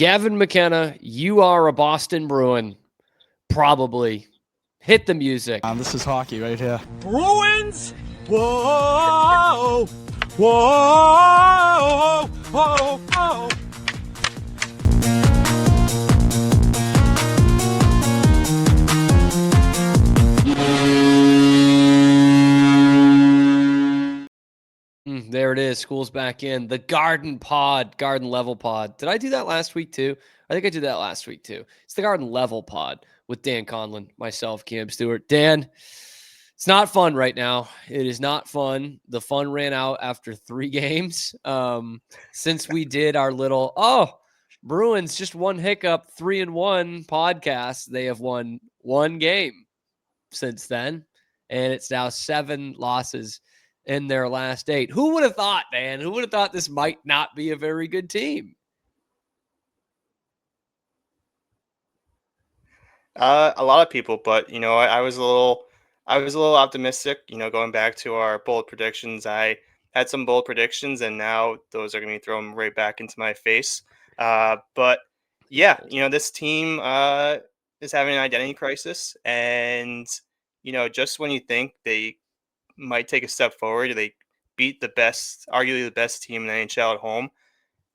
Gavin McKenna, you are a Boston Bruin. Probably. Hit the music. This is hockey right here. Bruins! Whoa! Whoa! Whoa! Whoa! There it is. School's back in. The Garden Level Pod. Did I do that last week too? I think I did that last week too. It's the Garden Level Pod with Dan Conlon, myself, Cam Stewart. Dan, it's not fun right now. It is not fun. The fun ran out after 3 games. Since we did our little, Bruins just one hiccup, 3-1 podcast. They have won 1 game since then. And it's now 7 losses in their last 8. Who would have thought, man? Who would have thought this might not be a very good team? A lot of people, but I was a little optimistic. Going back to our bold predictions, I had some bold predictions, and now those are going to be thrown right back into my face. But yeah, this team is having an identity crisis, and just when you think they might take a step forward, they beat arguably the best team in the NHL at home.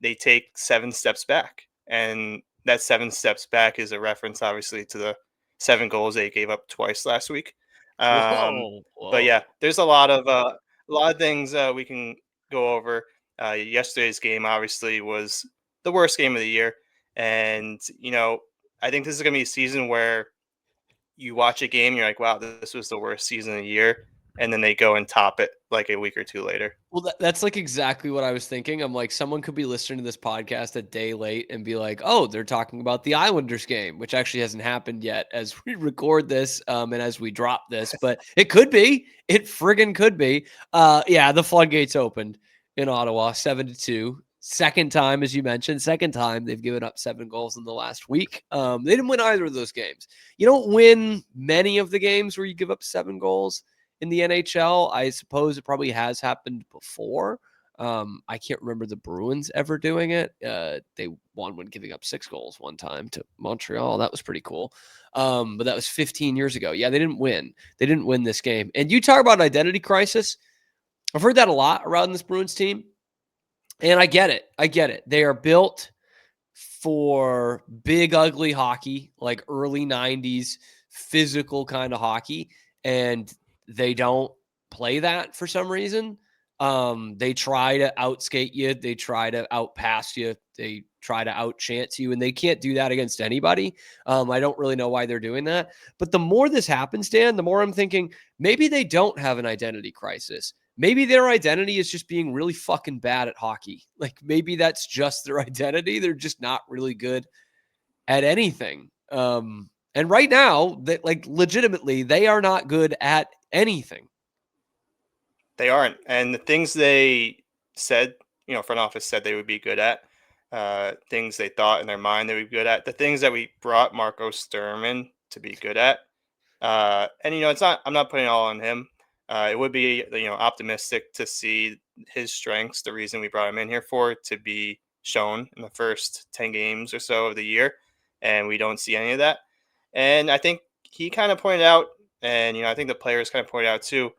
They take 7 steps back, and that 7 steps back is a reference, obviously, to the 7 goals they gave up twice last week. Whoa. But yeah, there's a lot of things we can go over. Yesterday's game obviously was the worst game of the year, and I think this is gonna be a season where you watch a game, you're like, wow, this was the worst season of the year, and then they go and top it like a week or 2 later. Well, that's like exactly what I was thinking. I'm like, someone could be listening to this podcast a day late and be like, oh, they're talking about the Islanders game, which actually hasn't happened yet as we record this and as we drop this, but it could be. It friggin' could be. Yeah, the floodgates opened in Ottawa, 7-2. Second time, as you mentioned, they've given up 7 goals in the last week. They didn't win either of those games. You don't win many of the games where you give up 7 goals in the NHL. I suppose it probably has happened before. I can't remember the Bruins ever doing it. They won when giving up 6 goals one time to Montreal. That was pretty cool. But that was 15 years ago. Yeah, they didn't win. They didn't win this game. And you talk about identity crisis. I've heard that a lot around this Bruins team. And I get it. They are built for big, ugly hockey, like early 90s physical kind of hockey. And they don't play that for some reason. They try to outskate you. They try to outpass you. They try to outchance you, and they can't do that against anybody. I don't really know why they're doing that. But the more this happens, Dan, the more I'm thinking maybe they don't have an identity crisis. Maybe their identity is just being really fucking bad at hockey. Like maybe that's just their identity. They're just not really good at anything. And right now, that like legitimately, they are not good at anything. They aren't. And the things they said, front office said they would be good at, things they thought in their mind they would be good at, the things that we brought Marco Sturman to be good at. And I'm not putting it all on him. It would be, optimistic to see his strengths, the reason we brought him in here for, to be shown in the first 10 games or so of the year. And we don't see any of that. And I think he kind of pointed out, and, I think the players kind of pointed out too,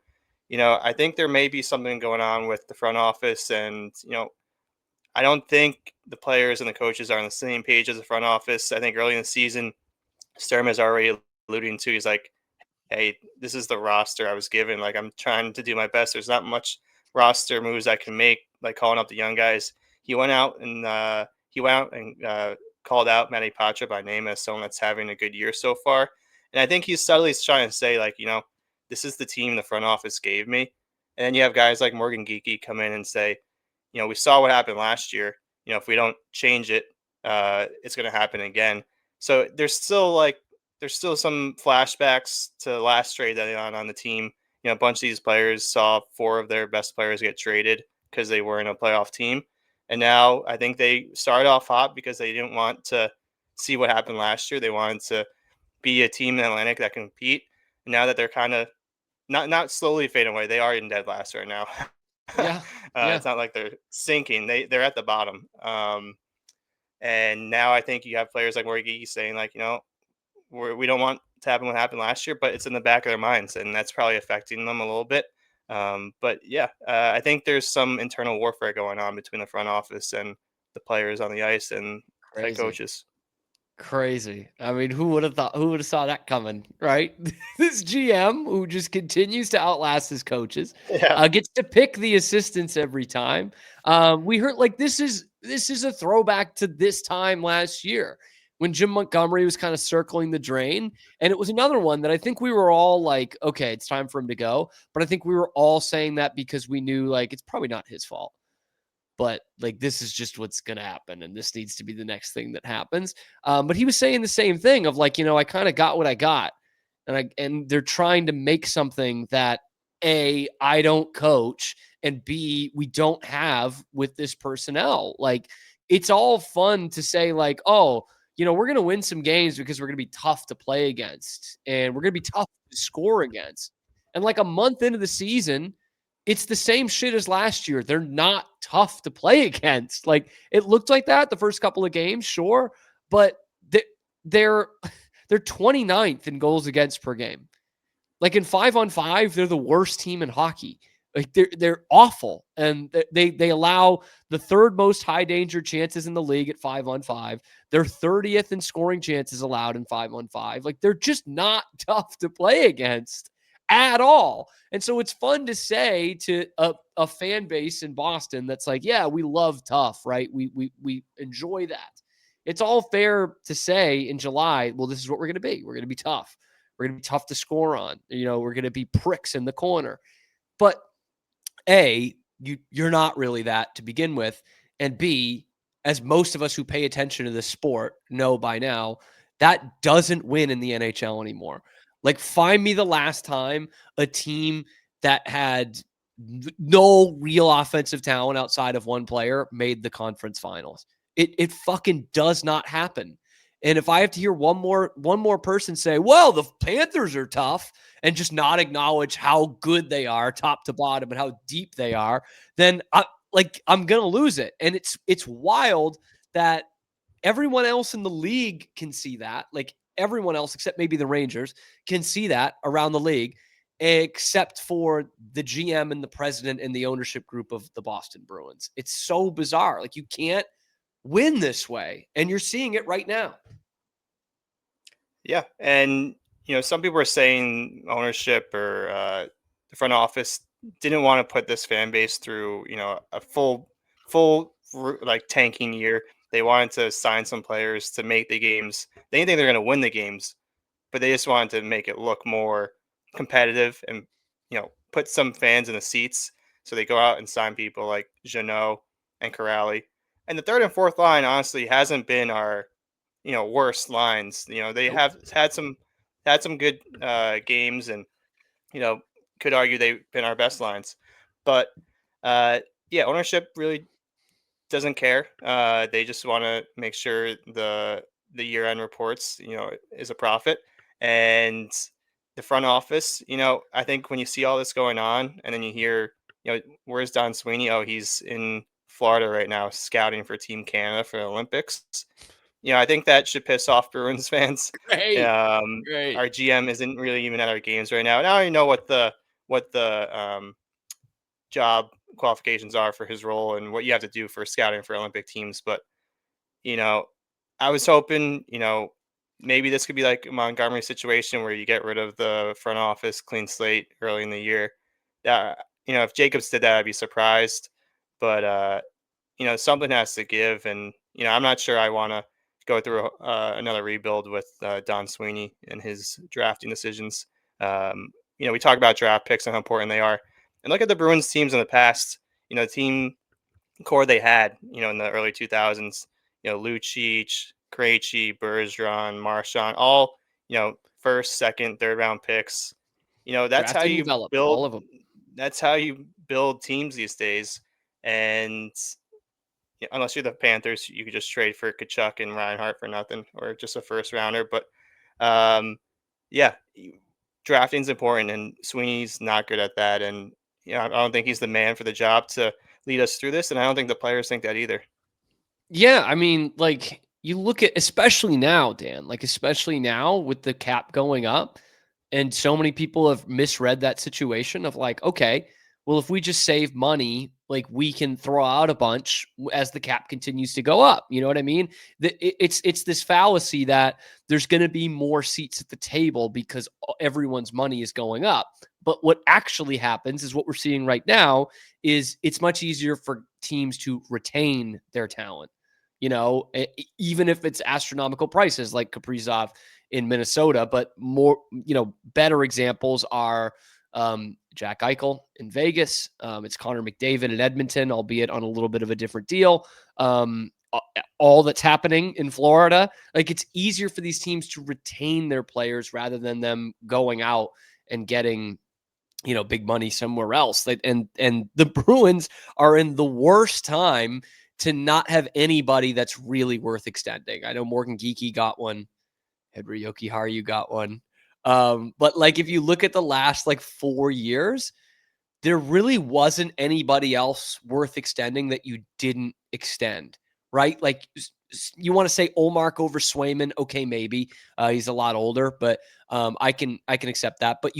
I think there may be something going on with the front office. And, I don't think the players and the coaches are on the same page as the front office. I think early in the season, Sturm is already alluding to, he's like, hey, this is the roster I was given. Like, I'm trying to do my best. There's not much roster moves I can make, like calling up the young guys. He went out and called out Matty Patra by name as someone that's having a good year so far. And I think he's subtly trying to say, like, this is the team the front office gave me. And then you have guys like Morgan Geekie come in and say, we saw what happened last year. If we don't change it, it's going to happen again. So there's still some flashbacks to last trade deadline on the team. A bunch of these players saw 4 of their best players get traded because they weren't a playoff team. And now I think they started off hot because they didn't want to see what happened last year. They wanted to be a team in Atlantic that can compete. And now that they're kind of not slowly fading away, they are in dead last right now. Yeah. It's not like they're sinking. They're at the bottom. And now I think you have players like Morgie saying like, we don't want to happen what happened last year, but it's in the back of their minds, and that's probably affecting them a little bit. But yeah, I think there's some internal warfare going on between the front office and the players on the ice and head Crazy. coaches. Crazy. I mean, who would have thought? Who would have saw that coming, right? This GM who just continues to outlast his coaches, Yeah. gets to pick the assistants every time. We heard like this is a throwback to this time last year when Jim Montgomery was kind of circling the drain, and it was another one that I think we were all like, okay, it's time for him to go. But I think we were all saying that because we knew like it's probably not his fault. But like this is just what's going to happen, and this needs to be the next thing that happens. But he was saying the same thing of like, I kind of got what I got, and they're trying to make something that I don't coach, and B, we don't have with this personnel. Like it's all fun to say like, oh, we're going to win some games because we're going to be tough to play against, and we're going to be tough to score against. And like a month into the season, it's the same shit as last year. They're not tough to play against. Like it looked like that the first couple of games, sure, but they're they're 29th in goals against per game. Like in 5-on-5, they're the worst team in hockey. Like they're awful, and they allow the third most high danger chances in the league at 5-on-5. They're 30th in scoring chances allowed in 5-on-5. Like they're just not tough to play against at all. And so it's fun to say to a fan base in Boston that's like, yeah, we love tough, right? We enjoy that. It's all fair to say in July, well, this is what we're going to be. We're going to be tough. We're going to be tough to score on. We're going to be pricks in the corner. But you're not really that to begin with. And B, as most of us who pay attention to this sport know by now, that doesn't win in the NHL anymore. Like, find me the last time a team that had no real offensive talent outside of one player made the conference finals. It fucking does not happen. And if I have to hear one more person say, "Well, the Panthers are tough," and just not acknowledge how good they are, top to bottom, and how deep they are, then I'm gonna lose it. And it's wild that everyone else in the league can see that. Like everyone else, except maybe the Rangers, can see that around the league, except for the GM and the president and the ownership group of the Boston Bruins. It's so bizarre. Like you can't win this way, and you're seeing it right now. Yeah, and some people are saying ownership or the front office didn't want to put this fan base through a like tanking year. They wanted to sign some players to make the games. They didn't think they're going to win the games, but they just wanted to make it look more competitive and put some fans in the seats. So they go out and sign people like Jeannot and Corrali. And the third and fourth line honestly hasn't been our worst lines. They Nope. have had some good games, and you know could argue they've been our best lines. But uh, yeah, ownership really doesn't care. They just want to make sure the year end reports is a profit, and the front office. I think when you see all this going on, and then you hear where's Don Sweeney? Oh, he's in Florida right now scouting for Team Canada for the Olympics. I think that should piss off Bruins fans. Great. Great. Our GM isn't really even at our games right now. Now I know what the job qualifications are for his role and what you have to do for scouting for Olympic teams. But you know, I was hoping maybe this could be like a Montgomery situation where you get rid of the front office, clean slate early in the year. That if Jacobs did that, I'd be surprised. But something has to give, and I'm not sure I want to go through another rebuild with Don Sweeney and his drafting decisions. We talk about draft picks and how important they are, and look at the Bruins teams in the past. The team core they had, in the early 2000s. Lucic, Krejci, Bergeron, Marchand, all first, second, third round picks. That's how Draft and you develop build. all of them. That's how you build teams these days, and yeah, unless you're the Panthers, you could just trade for Kachuk and Reinhart for nothing, or just a first rounder. But um, yeah, drafting's important, and Sweeney's not good at that. And I don't think he's the man for the job to lead us through this, and I don't think the players think that either. Yeah, I mean, like you look at especially now, Dan, like especially now with the cap going up, and so many people have misread that situation of like, okay, well, if we just save money, like we can throw out a bunch as the cap continues to go up. You know what I mean? It's this fallacy that there's going to be more seats at the table because everyone's money is going up. But what actually happens is what we're seeing right now is it's much easier for teams to retain their talent, even if it's astronomical prices like Kaprizov in Minnesota. But more, better examples are Jack Eichel in Vegas. It's Connor McDavid in Edmonton, albeit on a little bit of a different deal. All that's happening in Florida, like it's easier for these teams to retain their players rather than them going out and getting big money somewhere else. And the Bruins are in the worst time to not have anybody that's really worth extending. I know Morgan Geeky got one. Henry Jokiharju got one. But like if you look at the last like 4 years, there really wasn't anybody else worth extending that you didn't extend, right? Like you want to say Olmark over Swayman, okay, maybe he's a lot older, but I can accept that. But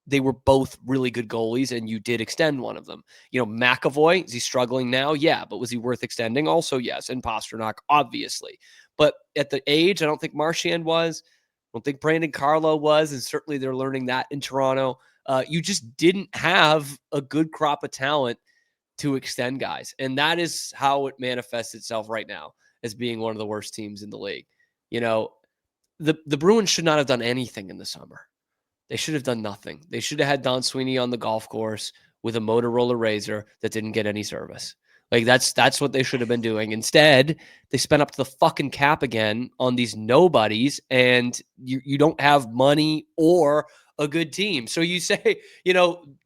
they were both really good goalies, and you did extend one of them. McAvoy, is he struggling now? Yeah, but was he worth extending? Also, yes, and Pasternak, obviously. But at the age, I don't think Marchand was. I don't think Brandon Carlo was, and certainly they're learning that in Toronto. You just didn't have a good crop of talent to extend guys. And that is how it manifests itself right now as being one of the worst teams in the league. The Bruins should not have done anything in the summer. They should have done nothing. They should have had Don Sweeney on the golf course with a Motorola Razor that didn't get any service. Like that's what they should have been doing. Instead, they spent up to the fucking cap again on these nobodies, and you don't have money or a good team. So you say,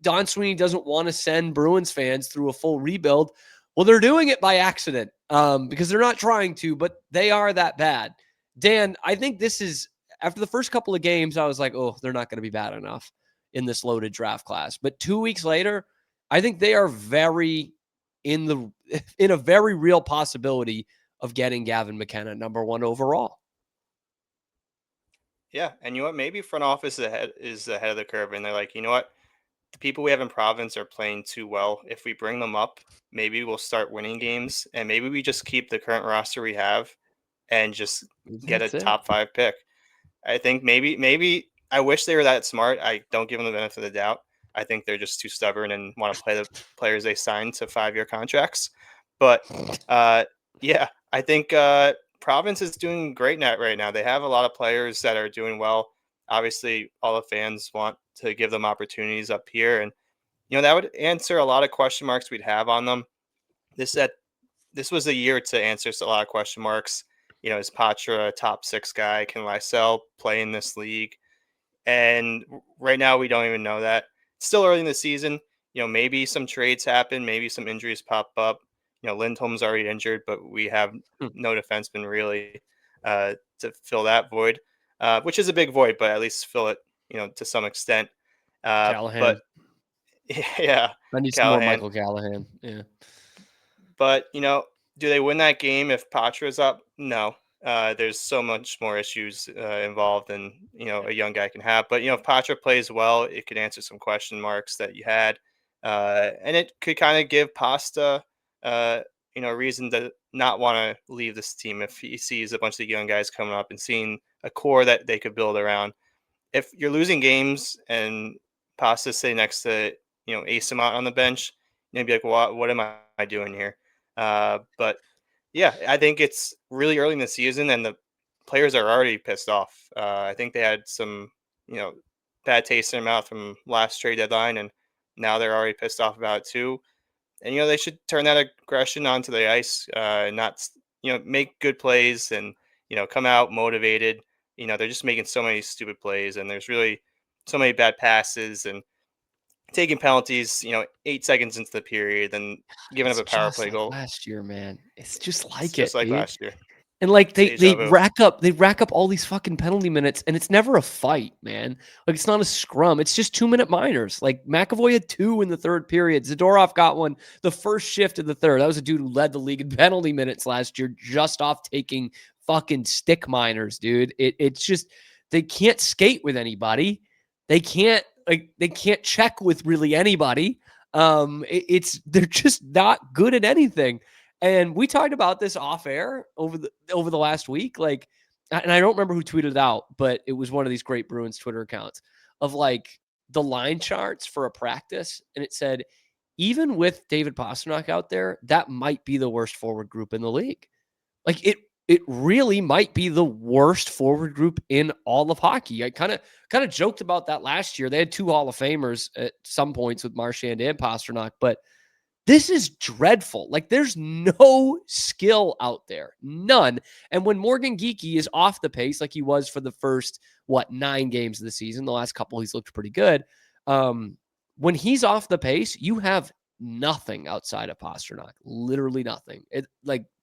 Don Sweeney doesn't want to send Bruins fans through a full rebuild. Well, they're doing it by accident because they're not trying to, but they are that bad. Dan, I think this is after the first couple of games, I was like, oh, they're not going to be bad enough in this loaded draft class. But 2 weeks later, I think they are very in a very real possibility of getting Gavin McKenna number 1 overall. Yeah, and you know what? Maybe front office is ahead of the curve, and they're like, you know what? The people we have in province are playing too well. If we bring them up, maybe we'll start winning games, and maybe we just keep the current roster we have and just get a That's it. top 5 pick. I think maybe I wish they were that smart. I don't give them the benefit of the doubt. I think they're just too stubborn and want to play the players they signed to 5-year contracts. But uh, yeah, I think Province is doing great net right now. They have a lot of players that are doing well. Obviously, all the fans want to give them opportunities up here, and that would answer a lot of question marks we'd have on them. This that this was a year to answer a lot of question marks. Is Patra a top 6 guy? Can Lysell play in this league? And right now, we don't even know that. It's still early in the season. Maybe some trades happen. Maybe some injuries pop up. Lindholm's already injured, but we have no defenseman really to fill that void, which is a big void, but at least fill it, to some extent. But Callahan. yeah, I need some more Callahan. Michael Callahan. Yeah. But do they win that game if Patra's up? No. There's so much more issues involved than a young guy can have. But if Patra plays well, it could answer some question marks that you had, and it could kind of give Pasta, a reason to not want to leave this team if he sees a bunch of young guys coming up and seeing a core that they could build around. If you're losing games and Pasta's sitting next to Ace Amont on the bench, you'd be like, what am I doing here? But yeah, I think it's really early in the season, and the players are already pissed off. I think they had some, bad taste in their mouth from last trade deadline, and now they're already pissed off about it too. And they should turn that aggression onto the ice, and not make good plays and come out motivated. They're just making so many stupid plays, and there's really so many bad passes and taking penalties, 8 seconds into the period and giving up It's a power just play like goal. last year, man. It's just It's like just it, like dude. last year. And like they Deja they vu. rack up they rack up all these fucking penalty minutes, and it's never a fight, man. Like it's not a scrum. It's just 2-minute minors. Like McAvoy had 2 in the third period. Zadorov got one the first shift of the third. That was a dude who led the league in penalty minutes last year, just off taking fucking stick minors, dude. It's just they can't skate with anybody. They can't check with really anybody. It's they're just not good at anything. And we talked about this off air over the last week. Like, and I don't remember who tweeted it out, but it was one of these great Bruins Twitter accounts of like the line charts for a practice. And it said, even with David Pastrnak out there, that might be the worst forward group in the league. Like it really might be the worst forward group in all of hockey. I kind of joked about that last year. They had 2 Hall of Famers at some points with Marchand and Pastrnak, but this is dreadful. Like there's no skill out there. None. And when Morgan Geekie is off the pace, like he was for the first, 9 games of the season, the last couple, he's looked pretty good. When he's off the pace, you have nothing outside of Pastrnak. Literally nothing.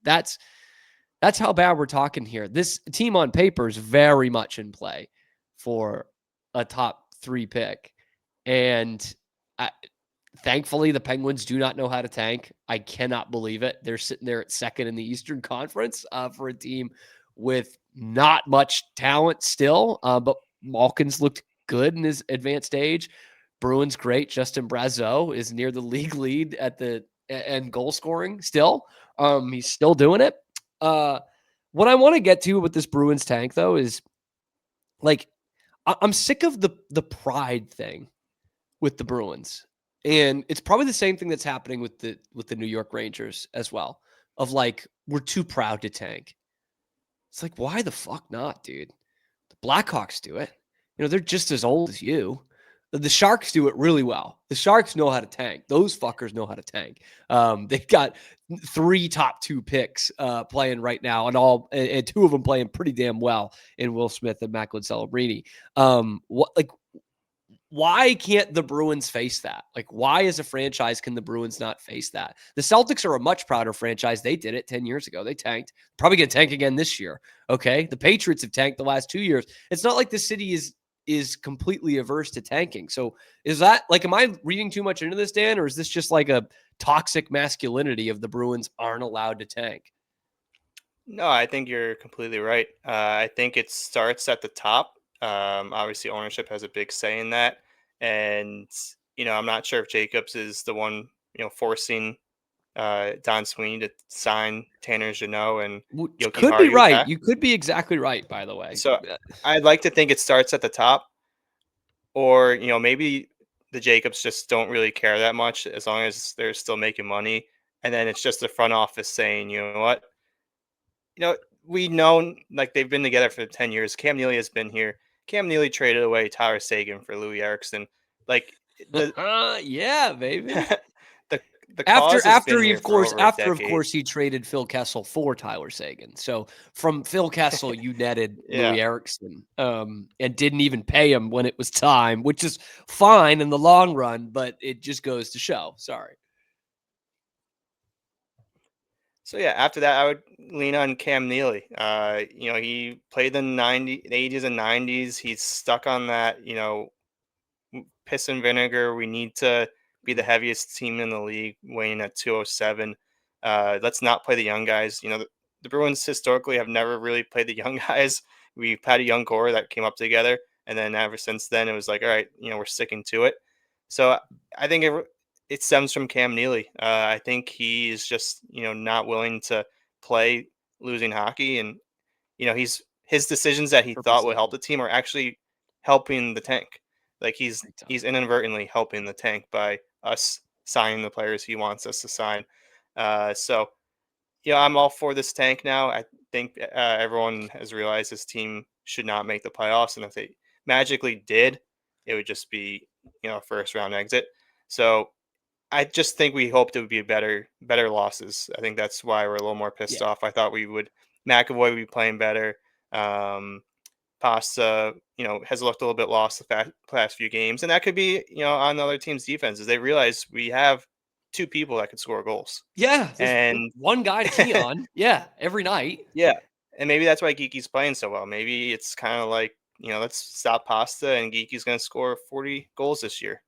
That's how bad we're talking here. This team on paper is very much in play for a top 3 pick. And thankfully, the Penguins do not know how to tank. I cannot believe it. They're sitting there at second in the Eastern Conference for a team with not much talent still. But Malkin's looked good in his advanced age. Bruins great. Justin Brazeau is near the league lead at the and goal scoring still. He's still doing it. What I want to get to with this Bruins tank though is like I'm sick of the pride thing with the Bruins. And it's probably the same thing that's happening with the New York Rangers as well. Of like, we're too proud to tank. It's like, why the fuck not, dude? The Blackhawks do it. They're just as old as you. The Sharks do it really well. The Sharks know how to tank. Those fuckers know how to tank. They've got 3 top 2 picks playing right now, and 2 of them playing pretty damn well in Will Smith and Macklin Celebrini. Why can't the Bruins face that? Like, why as a franchise can the Bruins not face that? The Celtics are a much prouder franchise. They did it 10 years ago. They tanked. Probably going to tank again this year. Okay. The Patriots have tanked the last 2 years. It's not like the city is completely averse to tanking. So is that like, am I reading too much into this, Dan? Or is this just like a toxic masculinity of the Bruins aren't allowed to tank? No, I think you're completely right. I think it starts at the top. Obviously, ownership has a big say in that, and I'm not sure if Jacobs is the one forcing Don Sweeney to sign Tanner Jeannot and Which Yoki could be Haru right. back. You could be exactly right, by the way. So I'd like to think it starts at the top, or maybe the Jacobs just don't really care that much as long as they're still making money, and then it's just the front office saying, you know what, you know, we know like they've been together for 10 years. Cam Neely has been here. Cam Neely traded away Tyler Sagan for Louis Eriksson. Like the Yeah, baby. the the After cause has after been he here of for course over a after of decade. course he traded Phil Kessel for Tyler Sagan. So from Phil Kessel, you netted Yeah. Louis Eriksson, and didn't even pay him when it was time, which is fine in the long run, but it just goes to show. Sorry. So yeah, after that, I would lean on Cam Neely. He played the 80s and 90s. He's stuck on that. Piss and vinegar. We need to be the heaviest team in the league, weighing at 207. Let's not play the young guys. The Bruins historically have never really played the young guys. We've had a young core that came up together, and then ever since then, it was like, all right, we're sticking to it. So I think it stems from Cam Neely. I think he is just not willing to play losing hockey, and his decisions that he thought would help Purposely. the team are actually helping the tank. Like Big time. he's inadvertently helping the tank by us signing the players he wants us to sign. So I'm all for this tank now. I think everyone has realized this team should not make the playoffs, and if they magically did, it would just be a first round exit. So I just think we hoped it would be better losses. I think that's why we're a little more pissed Yeah. off. I thought McAvoy would be playing better. Um, Pasta, has looked a little bit lost the past few games, and that could be, on the other team's defenses. They realize we have 2 people that could score goals, Yeah. There's and one guy to key on. Yeah. Every night. yeah, And maybe that's why Geeky's playing so well. Maybe it's kind of like, let's stop Pasta and Geeky's going to score 40 goals this year.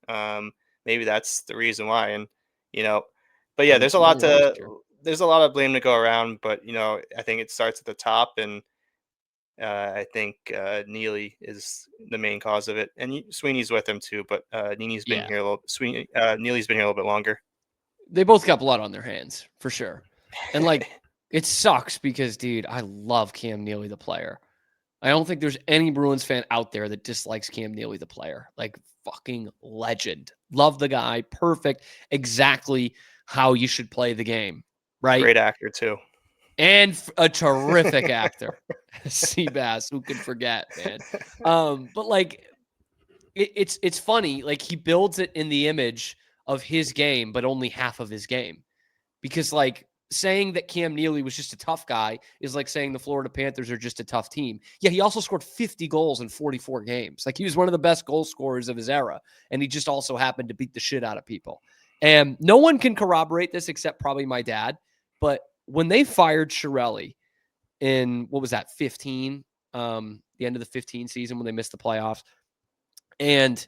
Maybe that's the reason why. And, you know, but yeah, 22 more next year. there's a lot of blame to go around, but, I think it starts at the top. And I think Neely is the main cause of it. And Sweeney's with him too, but Nini's been Yeah. here Neely's been here a little bit longer. They both got blood on their hands for sure. And like, it sucks because, dude, I love Cam Neely, the player. I don't think there's any Bruins fan out there that dislikes Cam Neely, the player. Like, fucking legend. Love the guy. Perfect. Exactly how you should play the game. Right. Great actor too. And a terrific actor. Seabass, who could forget, man? But like, it's funny. Like, he builds it in the image of his game, but only half of his game. Because like saying that Cam Neely was just a tough guy is like saying the Florida Panthers are just a tough team. Yeah, he also scored 50 goals in 44 games. Like, he was one of the best goal scorers of his era. And he just also happened to beat the shit out of people. And no one can corroborate this except probably my dad. But when they fired Chiarelli in, what was that, 15, the end of the 15 season when they missed the playoffs, and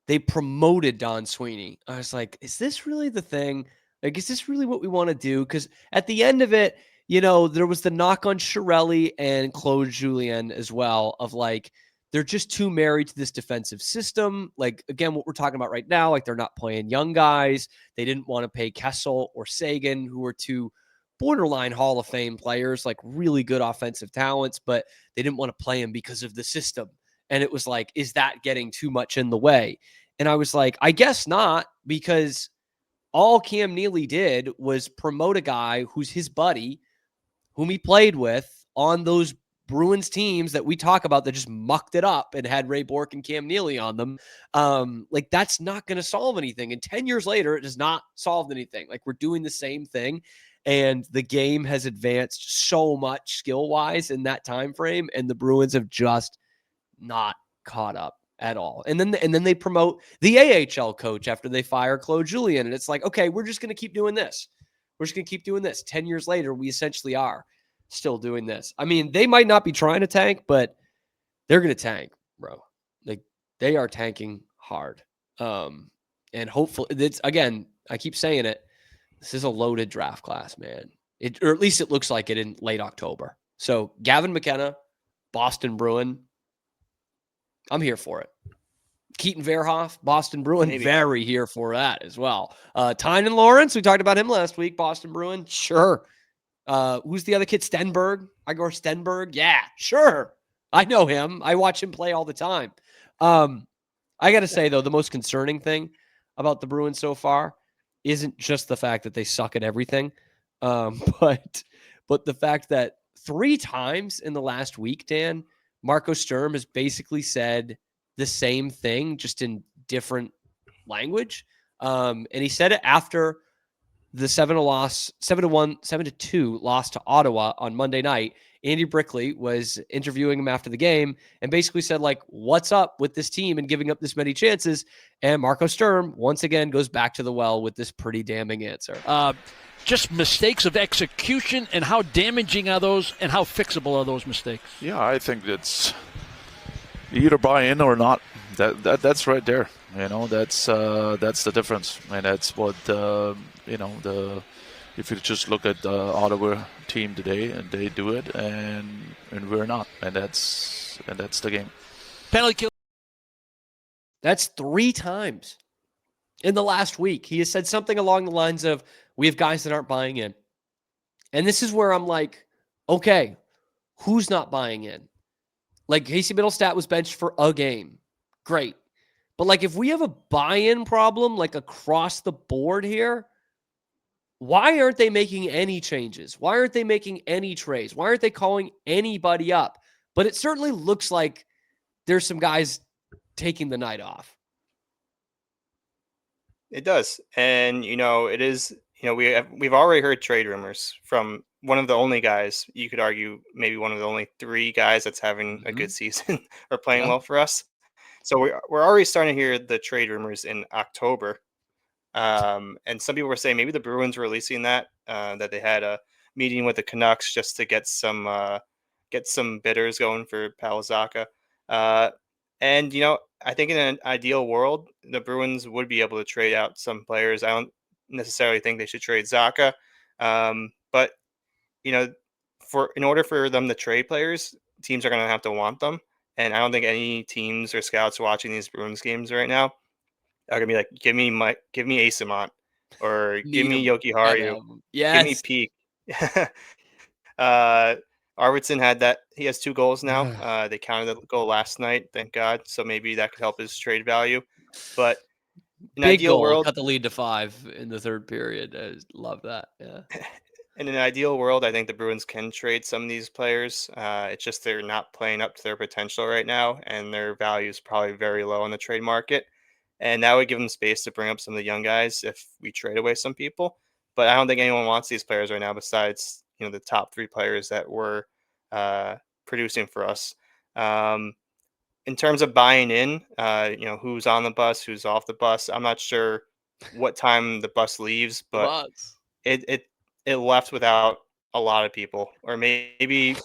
they promoted Don Sweeney, I was like, is this really the thing? Like, is this really what we want to do? Because at the end of it, there was the knock on Chiarelli and Claude Julien as well of like, they're just too married to this defensive system. Like, again, what we're talking about right now, like they're not playing young guys. They didn't want to pay Kessel or Sagan, who were two borderline Hall of Fame players, like really good offensive talents, but they didn't want to play him because of the system. And it was like, is that getting too much in the way? And I was like, I guess not, because all Cam Neely did was promote a guy who's his buddy, whom he played with on those Bruins teams that we talk about that just mucked it up and had Ray Bourque and Cam Neely on them. Like, that's not going to solve anything. And 10 years later, it has not solved anything. Like, we're doing the same thing. And the game has advanced so much skill-wise in that time frame, and the Bruins have just not caught up at all. And then they promote the AHL coach after they fire Claude Julien. And it's like, okay, we're just going to keep doing this. We're just going to keep doing this. 10 years later, we essentially are still doing this. I mean, they might not be trying to tank, but they're going to tank, bro. Like, they are tanking hard. And hopefully, it's, again, I keep saying it, this is a loaded draft class, man. Or at least it looks like it in late October. So Gavin McKenna, Boston Bruin, I'm here for it. Keaton Verhoff, Boston Bruin, Maybe. very here for that as well. Tynan Lawrence, we talked about him last week, Boston Bruin, sure. Who's the other kid? Stenberg? Igor Stenberg? Yeah, sure. I know him. I watch him play all the time. I got to say, though, the most concerning thing about the Bruins so far isn't just the fact that they suck at everything, but the fact that 3 times in the last week, Dan, Marco Sturm has basically said the same thing, just in different language. And he said it after the 7-2 loss to Ottawa on Monday night. Andy Brickley was interviewing him after the game and basically said, like, what's up with this team and giving up this many chances? And Marco Sturm once again goes back to the well with this pretty damning answer. Just mistakes of execution, and how damaging are those, and how fixable are those mistakes? Yeah, I think it's either buy in or not. That's right there. That's the difference, and that's what if you just look at the Ottawa team today, and they do it, and we're not, and that's the game. Penalty kill. That's 3 times in the last week. He has said something along the lines of, we have guys that aren't buying in. And this is where I'm like, okay, who's not buying in? Like, Casey Middlestat was benched for a game. Great. But like, if we have a buy-in problem, like across the board here, why aren't they making any changes? Why aren't they making any trades? Why aren't they calling anybody up? But it certainly looks like there's some guys taking the night off. It does. And, it is, we've already heard trade rumors from one of the only guys, you could argue maybe one of the only 3 guys that's having a good season or playing well for us. So we're already starting to hear the trade rumors in October. And some people were saying maybe the Bruins were releasing that they had a meeting with the Canucks just to get some get some bidders going for Pavel Zacha. And I think in an ideal world, the Bruins would be able to trade out some players. I don't necessarily think they should trade Zacha, but you know, for in order for them to trade players, teams are going to have to want them. And I don't think any teams or scouts watching these Bruins games right now are gonna be like, give me Asamont, or give Need me him. Yoki Gotta Haru, have him. give me Yes. Peak. uh, Arvidsson had that. He has 2 goals now. They counted the goal last night, thank God. So maybe that could help his trade value. But in Big ideal goal. world, Cut the lead to 5 in the third period. I just love that. Yeah. in an ideal world, I think the Bruins can trade some of these players. It's just they're not playing up to their potential right now, and their value is probably very low in the trade market. And that would give them space to bring up some of the young guys if we trade away some people. But I don't think anyone wants these players right now, besides the top 3 players that were uh, producing for us. Um, in terms of buying in, who's on the bus, who's off the bus. I'm not sure what time the bus leaves, The but Bucks. it left without a lot of people, or maybe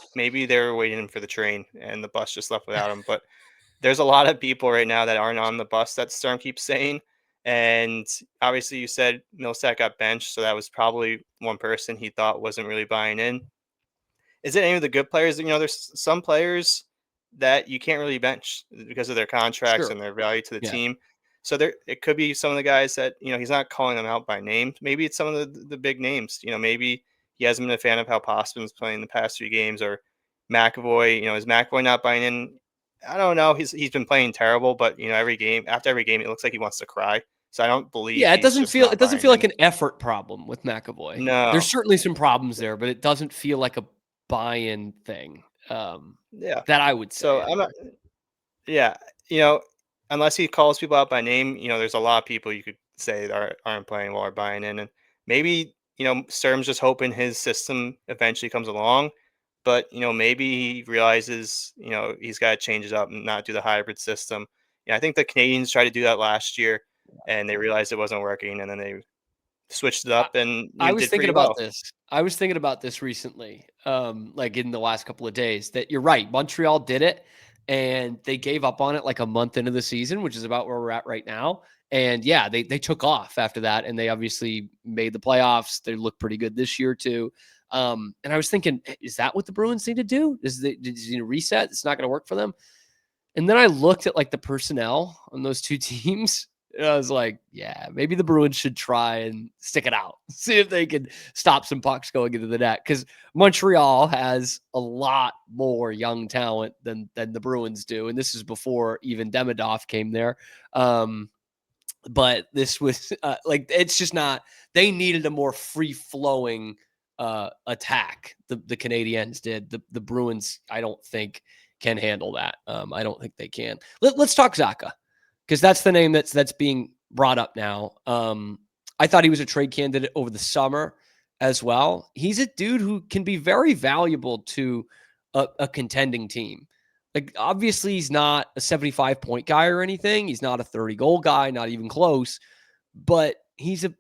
they were waiting for the train and the bus just left without them. But there's a lot of people right now that aren't on the bus, that Stern keeps saying. And obviously, you said Millsap got benched, so that was probably one person he thought wasn't really buying in. Is it any of the good players? There's some players that you can't really bench because of their contracts Sure. and their value to the Yeah. team. So it could be some of the guys that he's not calling them out by name. Maybe it's some of the big names. Maybe he hasn't been a fan of how Postman's playing the past few games, or McAvoy. Is McAvoy not buying in? I don't know. He's been playing terrible, but after every game, it looks like he wants to cry. So I don't believe Yeah, he's just it not doesn't buying feel in. like an effort problem with McAvoy. No. There's certainly some problems there, but it doesn't feel like a buy-in thing. Yeah. That I would say So I'm anyway. not. Yeah, you know, unless he calls people out by name, there's a lot of people you could say that aren't playing well or buying in, and maybe Sturm's just hoping his system eventually comes along, but maybe he realizes he's got to change it up and not do the hybrid system. I think the Canadians tried to do that last year, and they realized it wasn't working, and then they switched it I up and I was did thinking pretty about well. this. I was thinking about this recently, like in the last couple of days, that you're right. Montreal did it and they gave up on it like a month into the season, which is about where we're at right now. And yeah, they took off after that and they obviously made the playoffs. They look pretty good this year too. And I was thinking, is that what the Bruins need to do? Did you need to reset? It's not going to work for them. And then I looked at like the personnel on those 2 teams. And I was like, yeah, maybe the Bruins should try and stick it out, see if they can stop some pucks going into the net. Because Montreal has a lot more young talent than the Bruins do, and this is before even Demidov came there. But this was like it's just not. They needed a more free flowing attack. The Canadiens did. The Bruins, I don't think, can handle that. I don't think they can. Let's talk Zacha because that's the name that's being brought up now. I thought he was a trade candidate over the summer as well. He's a dude who can be very valuable to a contending team. Like, obviously, he's not a 75-point guy or anything. He's not a 30-goal guy, not even close. But he's a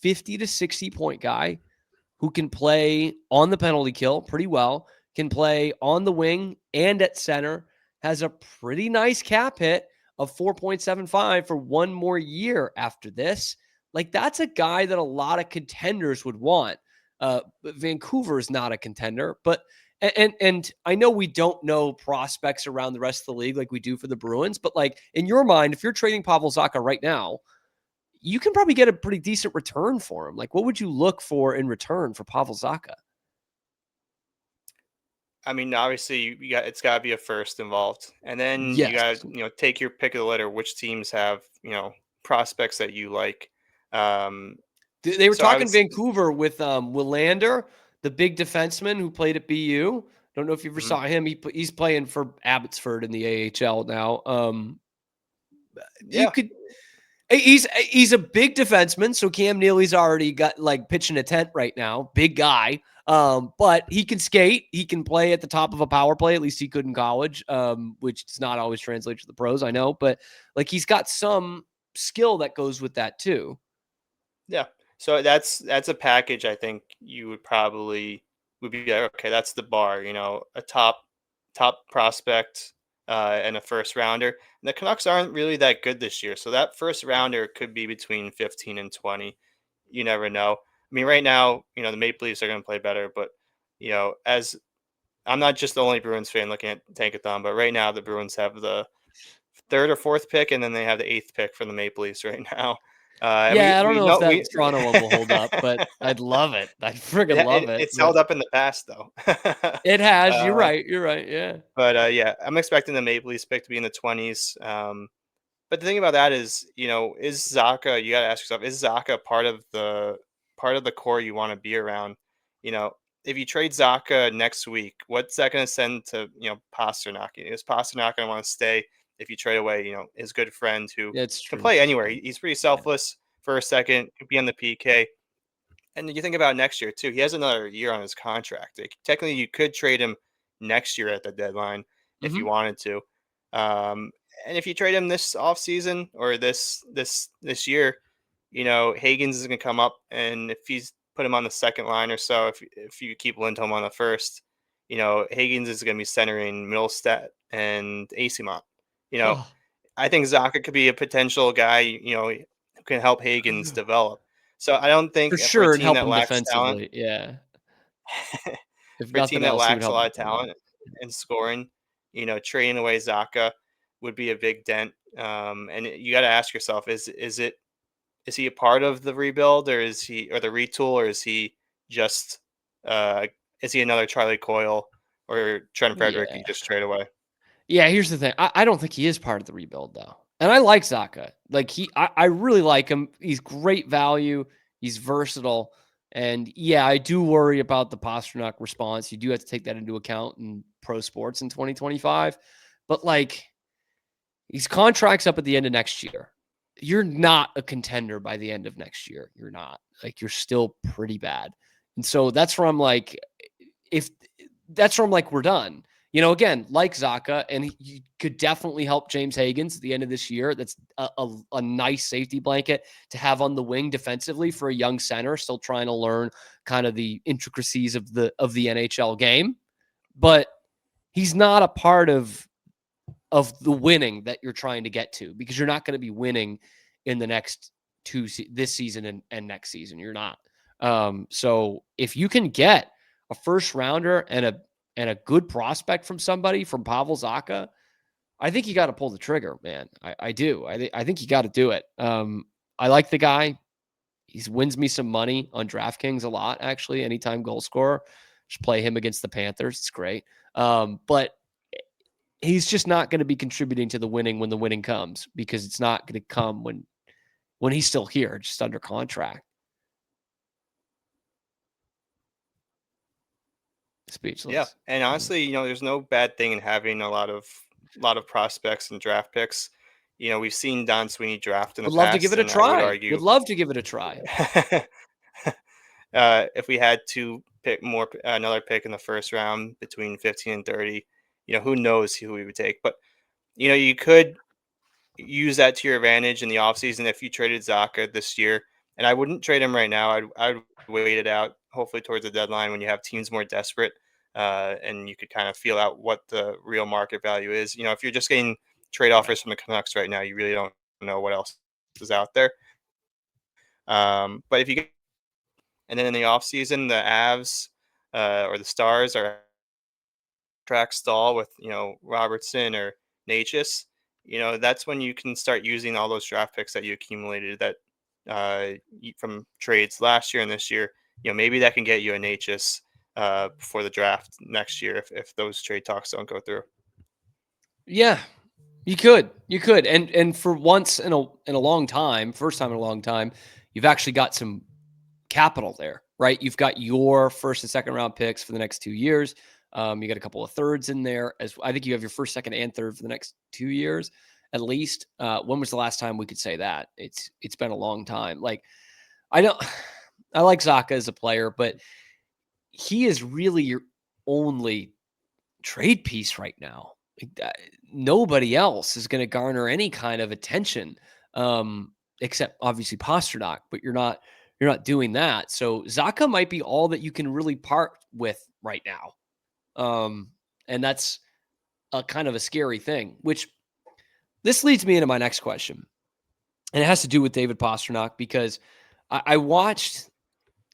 50 to 60-point guy who can play on the penalty kill pretty well, can play on the wing and at center, has a pretty nice cap hit of 4.75 for one more year after this. Like, that's a guy that a lot of contenders would want. Vancouver is not a contender, but and I know we don't know prospects around the rest of the league like we do for the Bruins, but like in your mind, if you're trading Pavel Zacha right now, you can probably get a pretty decent return for him. Like, what would you look for in return for Pavel Zacha? I mean, obviously, it's got to be a first involved, and then you Yes. got to take your pick of the litter. Which teams have prospects that you like? Um, They were so I would talking Vancouver with Willander, the big defenseman who played at BU. Don't know if you ever mhm. saw him. He's playing for Abbotsford in the AHL now. You Yeah, could. He's a big defenseman, so Cam Neely's already got like pitching a tent right now. Big guy. But he can skate. He can play at the top of a power play. At least he could in college, which does not always translate to the pros. I know, but like he's got some skill that goes with that too. yeah. So that's a package I think you would probably would be like, okay, that's the bar, a top prospect and a first rounder. And the Canucks aren't really that good this year, so that first rounder could be between 15 and 20. You never know. I mean, right now, the Maple Leafs are going to play better, but as I'm not just the only Bruins fan looking at Tankathon, but right now the Bruins have the third or fourth pick, and then they have the eighth pick from the Maple Leafs right now. And Yeah, I don't we know if know that Toronto one will hold up, but I'd love it. I'd friggin' love it. it's But held up in the past though. it has. You're uh, right. You're right. Yeah. but yeah, I'm expecting the Maple Leafs pick to be in the 20s. But the thing about that is, is Zacha? You got to ask yourself: is Zacha part of the core you want to be around? You know, if you trade Zacha next week, what's that going to send to Pasternak? Is Pasternak going to want to stay if you trade away his good friend who It's can true. play anywhere? He's pretty selfless for a second, could be on the PK. And you think about next year too. He has another year on his contract. Technically, you could trade him next year at the deadline if you Mhm. wanted to. Um, and if you trade him this offseason or this year, Hagens is going to come up, and if he's put him on the second line or so, if you keep Lindholm on the first, Hagens is going to be centering Middlestat and Asimont. You know, Oh, I think Zaka could be a potential guy, who can help Hagens develop. So I don't for think for a sure, and team help that him lacks talent, defensively. Yeah. If for a team nothing that else, he would lacks a help lot of defensively. talent and scoring, trading away Zaka would be a big dent. And you got to ask yourself: is he a part of the rebuild, or the retool, or is he just uh, is he another Charlie Coyle or Trent Frederick you Yeah. just trade away? Yeah, here's the thing. I don't think he is part of the rebuild though. And I like Zacha. Like I really like him. He's great value. He's versatile. And yeah, I do worry about the Pasternak response. You do have to take that into account in pro sports in 2025. But like his contract's up at the end of next year. You're not a contender by the end of next year. You're not. Like you're still pretty bad. And so that's where I'm like, if that's where I'm like, we're done. Again, like Zacha, and he could definitely help James Hagens at the end of this year. That's a nice safety blanket to have on the wing defensively for a young center still trying to learn kind of the intricacies of the NHL game. But he's not a part of the winning that you're trying to get to, because you're not going to be winning in the next this season and next season. You're not. So if you can get a first rounder and a good prospect from somebody, from Pavel Zacha, I think you got to pull the trigger, man. I do. I think you got to do it. I like the guy. He wins me some money on DraftKings a lot, actually. Anytime goal scorer, just play him against the Panthers. It's great. But he's just not going to be contributing to the winning when the winning comes, because it's not going to come when he's still here, just under contract. Yeah, Speechless. and honestly, there's no bad thing in having a lot of prospects and draft picks. We've seen Don Sweeney draft in the Would love to give past, it a and I would try. argue Would love to give it a try. if we had to pick another pick in the first round between 15 and 30, who knows who we would take. But you could use that to your advantage in the offseason if you traded Zacha this year. And I wouldn't trade him right now. I'd wait it out, hopefully towards the deadline when you have teams more desperate, and you could kind of feel out what the real market value is. If you're just getting trade offers from the Canucks right now, you really don't know what else is out there. But if you get, and then in the offseason, the Avs or the Stars are track stall with Robertson or Natchez, that's when you can start using all those draft picks that you accumulated that from trades last year and this year. Maybe that can get you a Natchez before the draft next year if those trade talks don't go through. Yeah, you could, and for once in a long time, first time in a long time, you've actually got some capital there, right? You've got your first and second round picks for the next 2 years. You got a couple of thirds in there, as I think you have your first, second, and third for the next 2 years at least. When was the last time we could say that? It's been a long time. Like I know, I like Zacha as a player, but he is really your only trade piece right now. Like, nobody else is going to garner any kind of attention, except obviously Pasternak. But you're not doing that. So Zacha might be all that you can really part with right now. And that's a kind of a scary thing, which this leads me into my next question. And it has to do with David Pastrnak, because I watched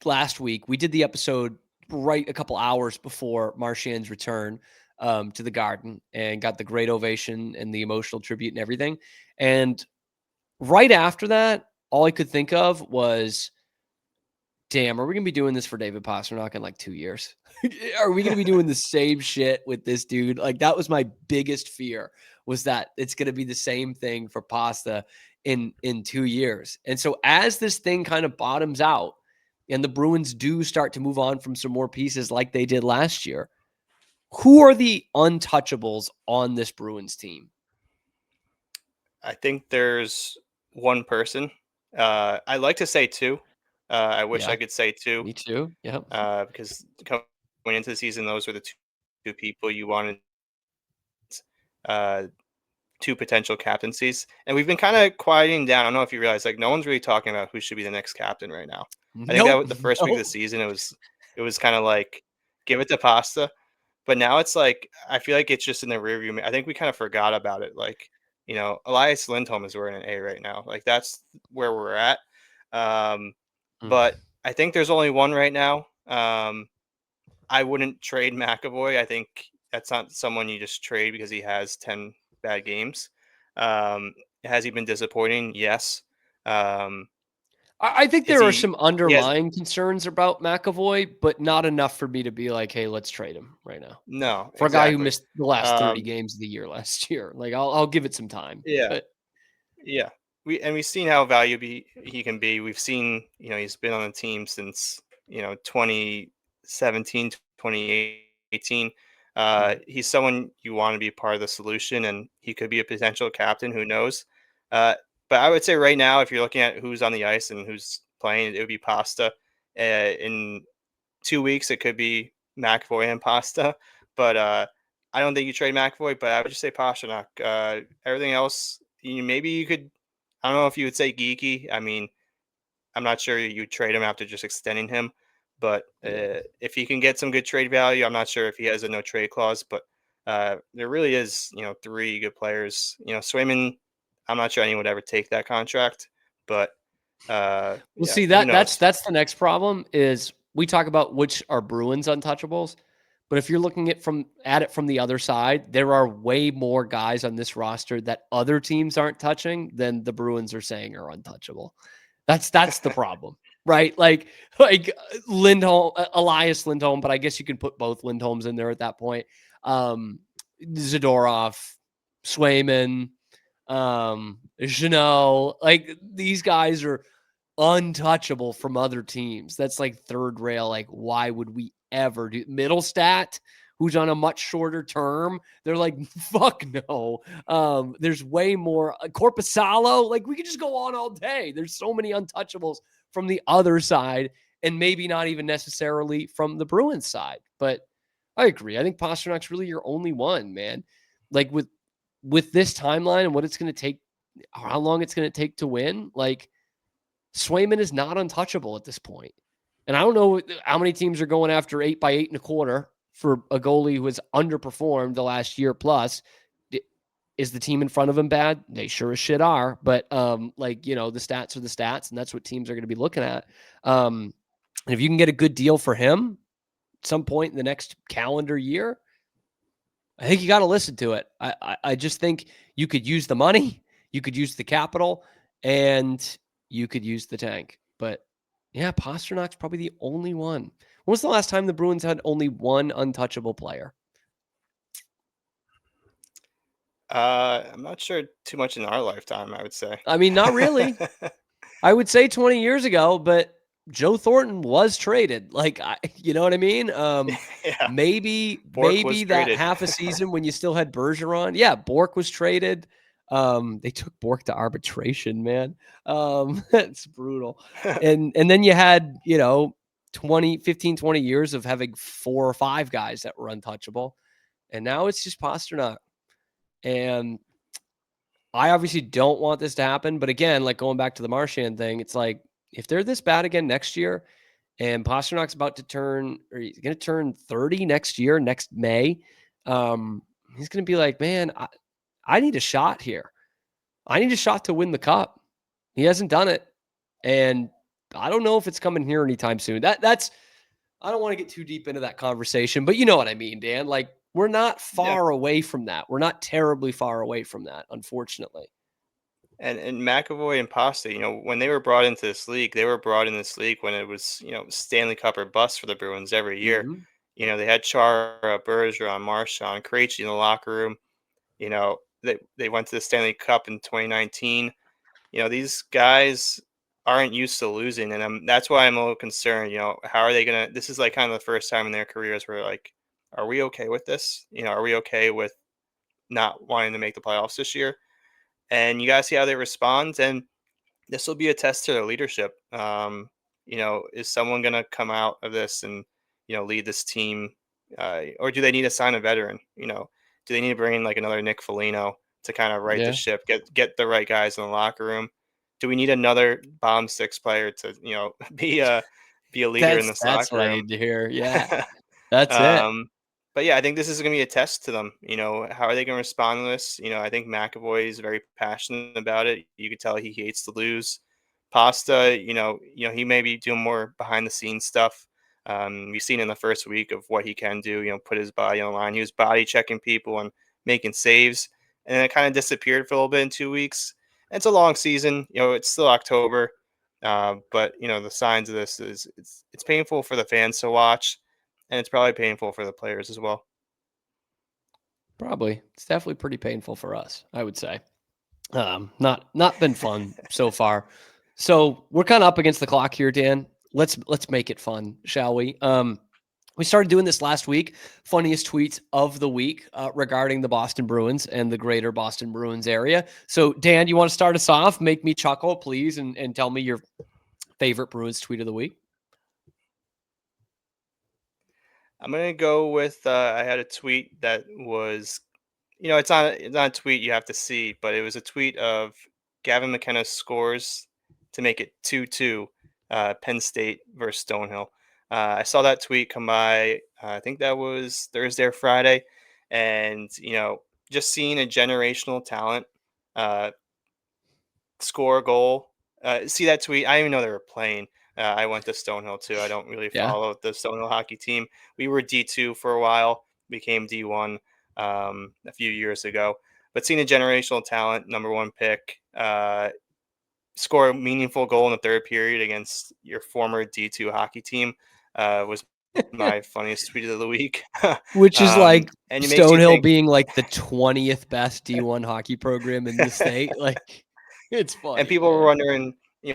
last week. We did the episode right a couple hours before Marchand's return to the Garden, and got the great ovation and the emotional tribute and everything. And right after that, all I could think of was, damn, are we going to be doing this for David Pastrnak in like 2 years? Are we going to be doing the same shit with this dude? Like, that was my biggest fear, was that it's going to be the same thing for Pasta in 2 years. And so as this thing kind of bottoms out and the Bruins do start to move on from some more pieces like they did last year, who are the untouchables on this Bruins team? I think there's one person. I like to say two. I wish Yeah, I could say two, me too. Yep. because coming into the season, those were the two people you wanted, uh, two potential captaincies. And we've been kind of quieting down. I don't know if you realize, like, no one's really talking about who should be the next captain right now. I think that Nope. the first week of the Nope. season, it was kind of like, give it to Pasta. But now it's like, I feel like it's just in the rearview mirror. I think we kind of forgot about it. Like, Elias Lindholm is wearing an A right now. Like, that's where we're at. Um, Mm. but I think there's only one right now. I wouldn't trade McAvoy. I think that's not someone you just trade because he has 10 bad games. Um, has he been disappointing? Yes. Um, I think is there are he? some He has underlying concerns about McAvoy, but not enough for me to be like, hey, let's trade him right now. no, For a guy who exactly. missed the last 30 Um, games of the year last year. Like, I'll give it some time. yeah. But Yeah. We've seen how valuable he can be. We've seen, he's been on the team since, 2017, 2018. He's someone you want to be part of the solution, and he could be a potential captain. Who knows? Uh, but I would say right now, if you're looking at who's on the ice and who's playing, it would be Pasta. In 2 weeks, it could be McAvoy and Pasta. But I don't think you trade McAvoy, but I would just say Pastrnak. Everything else, maybe you could. I don't know if you would say geeky. I mean, I'm not sure you would trade him after just extending him. But yeah. if he can get some good trade value, I'm not sure if he has a no trade clause. But there really is, three good players. Swayman, I'm not sure anyone would ever take that contract. But Well, yeah, see, who that's knows? the next problem is we talk about which are Bruins untouchables. But if you're looking at it from the other side, there are way more guys on this roster that other teams aren't touching than the Bruins are saying are untouchable. That's the problem, right? Like Lindholm, Elias Lindholm, but I guess you can put both Lindholms in there at that point. Zadorov, Swayman, Jeannot, like these guys are untouchable from other teams. That's like third rail. Like, why would we ever do Middlestat, who's on a much shorter term? They're like, fuck no. There's way more Corpusalo. Like, we could just go on all day. There's so many untouchables from the other side, and maybe not even necessarily from the Bruins side. But I agree. I think Pasternak's really your only one, man. Like with this timeline and what it's going to take, how long it's going to take to win, like Swayman is not untouchable at this point. And I don't know how many teams are going after 8x8.25 for a goalie who has underperformed the last year plus. Is the team in front of him bad? They sure as shit are. But the stats are the stats, and that's what teams are going to be looking at. And if you can get a good deal for him at some point in the next calendar year, I think you got to listen to it. I just think you could use the money, you could use the capital, and you could use the tank. But yeah, Pasternak's probably the only one. When was the last time the Bruins had only one untouchable player? I'm not sure too much in our lifetime, I would say. I mean, not really. I would say 20 years ago, but Joe Thornton was traded. Like, you know what I mean? Yeah, Bork was Maybe that traded. half a season when you still had Bergeron. Yeah, Bork was traded. They took Bork to arbitration, man. That's brutal. And then you had, 20 years of having 4 or 5 guys that were untouchable. And now it's just Pastrnak. And I obviously don't want this to happen. But again, like going back to the Marchand thing, it's like, if they're this bad again next year and Pasternak's about to turn, or he's going to turn 30 next year, next May. He's going to be like, man, I need a shot here. I need a shot to win the cup. He hasn't done it. And I don't know if it's coming here anytime soon. That's, I don't want to get too deep into that conversation, but you know what I mean, Dan. Like, we're not far away from that. We're not terribly far away from that, unfortunately. And McAvoy and Pasta, when they were brought into this league, they were brought in this league when it was, Stanley Cup or bust for the Bruins every year. Mhm. They had Chara, Bergeron, Marchand, Krejci in the locker room. They went to the Stanley Cup in 2019. These guys aren't used to losing, and that's why I'm a little concerned. How are they gonna? This is like kind of the first time in their careers where like, are we okay with this? Are we okay with not wanting to make the playoffs this year? And you gotta see how they respond, and this will be a test to their leadership. Is someone gonna come out of this and lead this team, or do they need to sign a veteran? Do they need to bring in like another Nick Foligno to kind of right the Yeah. ship, get the right guys in the locker room? Do we need another bottom six player to be a leader in this That's locker what I room? need to hear. Yeah. That's it. But yeah, I think this is going to be a test to them. How are they going to respond to this? I think McAvoy is very passionate about it. You could tell he hates to lose. Pasta, he may be doing more behind the scenes stuff. We've seen in the first week of what he can do. Put his body on the line. He was body checking people and making saves, and then it kind of disappeared for a little bit in 2 weeks. And it's a long season. It's still October, but the signs of this is it's painful for the fans to watch, and it's probably painful for the players as well. Probably. It's definitely pretty painful for us, I would say. Not been fun so far. So we're kind of up against the clock here, Dan. Let's make it fun, shall we? We started doing this last week. Funniest tweets of the week regarding the Boston Bruins and the greater Boston Bruins area. So, Dan, you want to start us off? Make me chuckle, please, and tell me your favorite Bruins tweet of the week. I'm gonna go with I had a tweet that was, it's not a tweet you have to see, but it was a tweet of Gavin McKenna scores to make it 2-2, Penn State versus Stonehill. I saw that tweet come by. I think that was Thursday or Friday, and just seeing a generational talent score a goal. See that tweet? I didn't even know they were playing. I went to Stonehill too. I don't really Yeah. follow the Stonehill hockey team. We were D2 for a while, became D1 a few years ago. But seeing a generational talent, number one pick, score a meaningful goal in the third period against your former D2 hockey team was my funniest tweet of the week. Which is like and it makes you Stonehill think. being like the 20th best D1 hockey program in the state. Like, it's funny. And people were Man. wondering,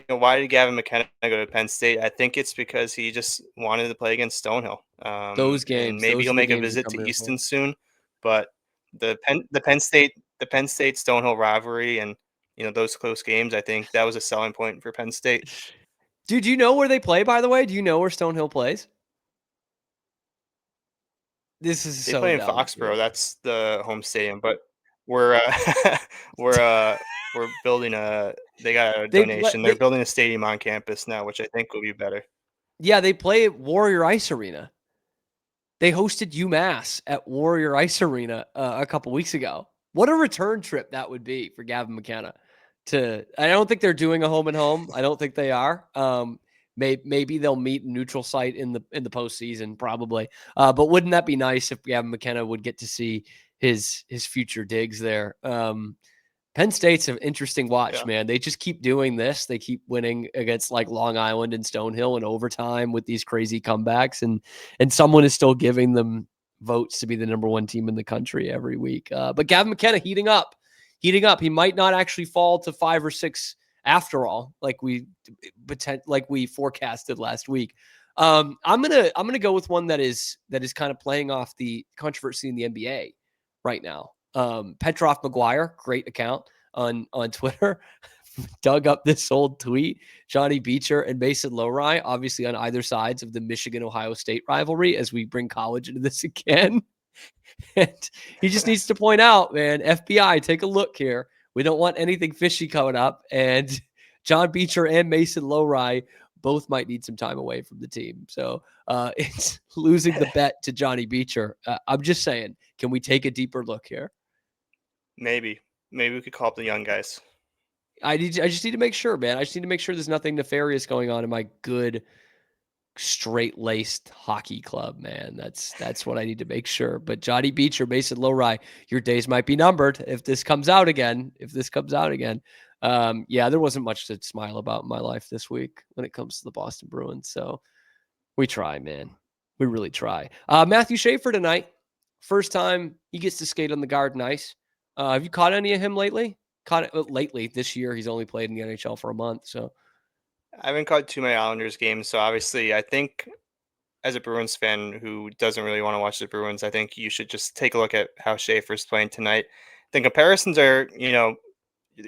why did Gavin McKenna go to Penn State? I think it's because he just wanted to play against Stonehill. Those And games, maybe those he'll are the make a games you visit come to here for. Easton soon. But the Penn State Stonehill rivalry and those close games, I think that was a selling point for Penn State. Dude, do you know where they play, by the way? Do you know where Stonehill plays? This is They so play in dumb. Foxborough. That's the home stadium. But we're we're we're building a. They got a donation. They're building a stadium on campus now, which I think will be better. Yeah, they play at Warrior Ice Arena. They hosted UMass at Warrior Ice Arena a couple weeks ago. What a return trip that would be for Gavin McKenna. I don't think they're doing a home and home. I don't think they are. Maybe they'll meet a neutral site in the postseason, probably. But wouldn't that be nice if Gavin McKenna would get to see his future digs there? Penn State's an interesting watch, Yeah. man. They just keep doing this. They keep winning against like Long Island and Stonehill in overtime with these crazy comebacks, and someone is still giving them votes to be the number one team in the country every week. But Gavin McKenna heating up. He might not actually fall to 5 or 6 after all, like we forecasted last week. I'm gonna go with one that is kind of playing off the controversy in the NBA right now. Petrov McGuire, great account on Twitter, dug up this old tweet. Johnny Beecher and Mason Lowry, obviously on either sides of the Michigan-Ohio State rivalry, as we bring college into this again. And he just needs to point out, man, FBI, take a look here. We don't want anything fishy coming up. And John Beecher and Mason Lowry both might need some time away from the team. So it's losing the bet to Johnny Beecher. I'm just saying, can we take a deeper look here? Maybe we could call up the young guys. I just need to make sure, man. I just need to make sure there's nothing nefarious going on in my good, straight-laced hockey club, man. That's what I need to make sure. But Johnny Beecher, Mason Lowry, your days might be numbered if this comes out again. Yeah, there wasn't much to smile about in my life this week when it comes to the Boston Bruins. So we try, man. We really try. Matthew Schaefer tonight. First time he gets to skate on the Garden ice. Have you caught any of him lately? Caught it lately this year. He's only played in the NHL for a month. So I haven't caught too many Islanders games, so obviously I think as a Bruins fan who doesn't really want to watch the Bruins, I think you should just take a look at how Schaefer's playing tonight. The comparisons are,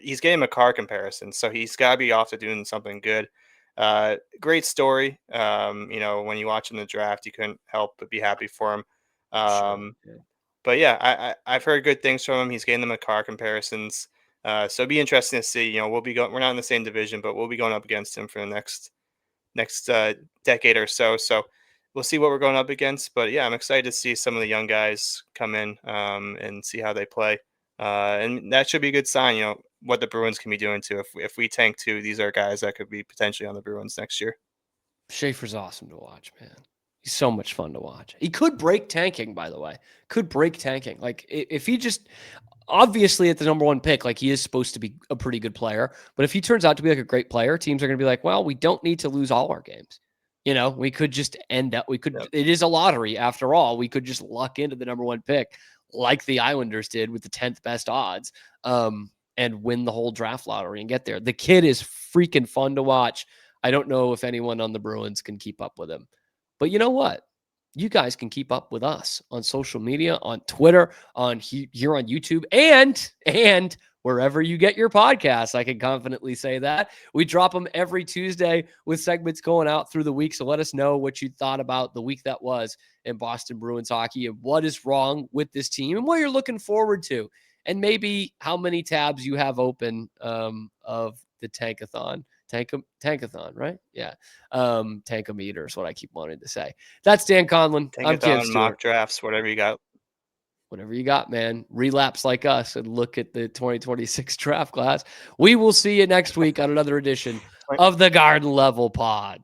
he's getting a car comparison, so he's got to be off to doing something good. Great story. When you watch him in the draft, you couldn't help but be happy for him. sure. But yeah, I've heard good things from him. He's getting them a car comparisons. So it'd be interesting to see. We're not in the same division, but we'll be going up against him for the next decade or so. So we'll see what we're going up against. But yeah, I'm excited to see some of the young guys come in and see how they play. And that should be a good sign. What the Bruins can be doing too. If we tank too, these are guys that could be potentially on the Bruins next year. Schaefer's awesome to watch, man. He's so much fun to watch. He could break tanking, by the way. Could break tanking. Like if he just obviously at the number one pick, like he is supposed to be a pretty good player. But if he turns out to be like a great player, teams are going to be like, well, we don't need to lose all our games. We could just end up, Yep. It is a lottery after all. We could just luck into the number one pick like the Islanders did with the 10th best odds and win the whole draft lottery and get there. The kid is freaking fun to watch. I don't know if anyone on the Bruins can keep up with him. But you know what? You guys can keep up with us on social media, on Twitter, here on YouTube, and wherever you get your podcasts. I can confidently say that. We drop them every Tuesday with segments going out through the week. So let us know what you thought about the week that was in Boston Bruins hockey and what is wrong with this team and what you're looking forward to. And maybe how many tabs you have open of the Tankathon. Tankathon, right? Yeah. Tankometer is what I keep wanting to say. That's Dan Conlon. I'm Kim Stewart. Mock drafts, whatever you got. Whatever you got, man. Relapse like us and look at the 2026 draft class. We will see you next week on another edition of the Garden Level Pod.